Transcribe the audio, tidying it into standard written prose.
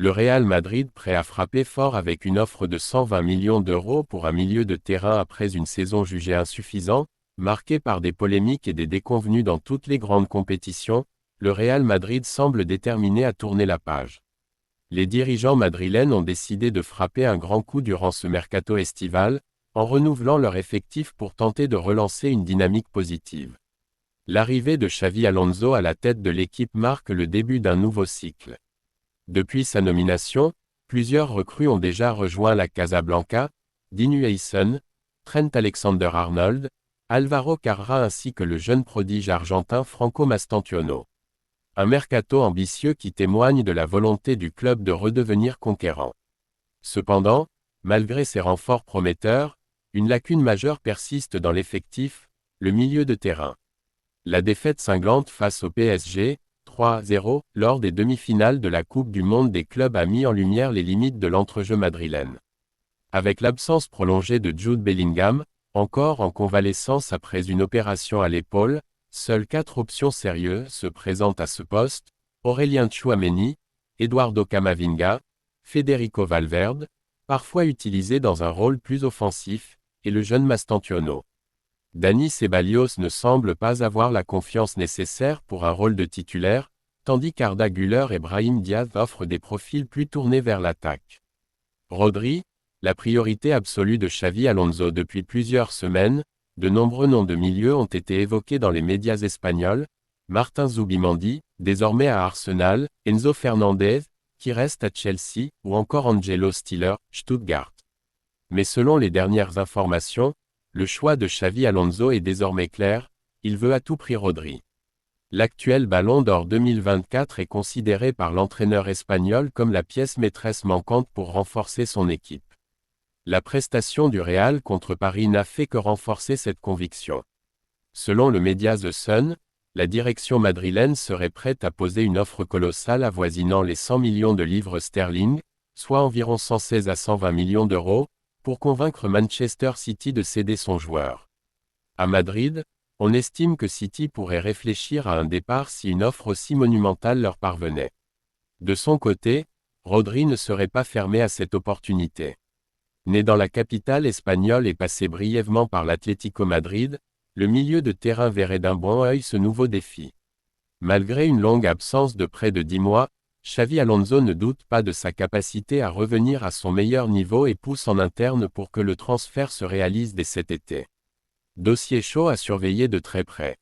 Le Real Madrid prêt à frapper fort avec une offre de 120 millions d'euros pour un milieu de terrain après une saison jugée insuffisante, marquée par des polémiques et des déconvenues dans toutes les grandes compétitions. Le Real Madrid semble déterminé à tourner la page. Les dirigeants madrilènes ont décidé de frapper un grand coup durant ce mercato estival, en renouvelant leur effectif pour tenter de relancer une dynamique positive. L'arrivée de Xavi Alonso à la tête de l'équipe marque le début d'un nouveau cycle. Depuis sa nomination, plusieurs recrues ont déjà rejoint la Casablanca, Dean Huijsen, Trent Alexander-Arnold, Alvaro Carrera ainsi que le jeune prodige argentin Franco Mastantuono. Un mercato ambitieux qui témoigne de la volonté du club de redevenir conquérant. Cependant, malgré ces renforts prometteurs, une lacune majeure persiste dans l'effectif, le milieu de terrain. La défaite cinglante face au PSG, 3-0, lors des demi-finales de la Coupe du Monde des clubs a mis en lumière les limites de l'entrejeu madrilène. Avec l'absence prolongée de Jude Bellingham, encore en convalescence après une opération à l'épaule, seules 4 options sérieuses se présentent à ce poste: Aurélien Tchouaméni, Eduardo Camavinga, Federico Valverde, parfois utilisé dans un rôle plus offensif, et le jeune Mastantuono. Dani Ceballos ne semble pas avoir la confiance nécessaire pour un rôle de titulaire, tandis qu'Arda Güler et Brahim Diaz offrent des profils plus tournés vers l'attaque. Rodri, la priorité absolue de Xavi Alonso depuis plusieurs semaines, de nombreux noms de milieu ont été évoqués dans les médias espagnols: Martin Zubimendi, désormais à Arsenal, Enzo Fernandez, qui reste à Chelsea, ou encore Angelo Stiller, Stuttgart. Mais selon les dernières informations, le choix de Xavi Alonso est désormais clair, il veut à tout prix Rodri. L'actuel Ballon d'Or 2024 est considéré par l'entraîneur espagnol comme la pièce maîtresse manquante pour renforcer son équipe. La prestation du Real contre Paris n'a fait que renforcer cette conviction. Selon le média The Sun, la direction madrilène serait prête à poser une offre colossale avoisinant les 100 millions de livres sterling, soit environ 116 à 120 millions d'euros, pour convaincre Manchester City de céder son joueur. À Madrid, on estime que City pourrait réfléchir à un départ si une offre aussi monumentale leur parvenait. De son côté, Rodri ne serait pas fermé à cette opportunité. Né dans la capitale espagnole et passé brièvement par l'Atlético Madrid, le milieu de terrain verrait d'un bon œil ce nouveau défi. Malgré une longue absence de près de 10 mois, Xavi Alonso ne doute pas de sa capacité à revenir à son meilleur niveau et pousse en interne pour que le transfert se réalise dès cet été. Dossier chaud à surveiller de très près.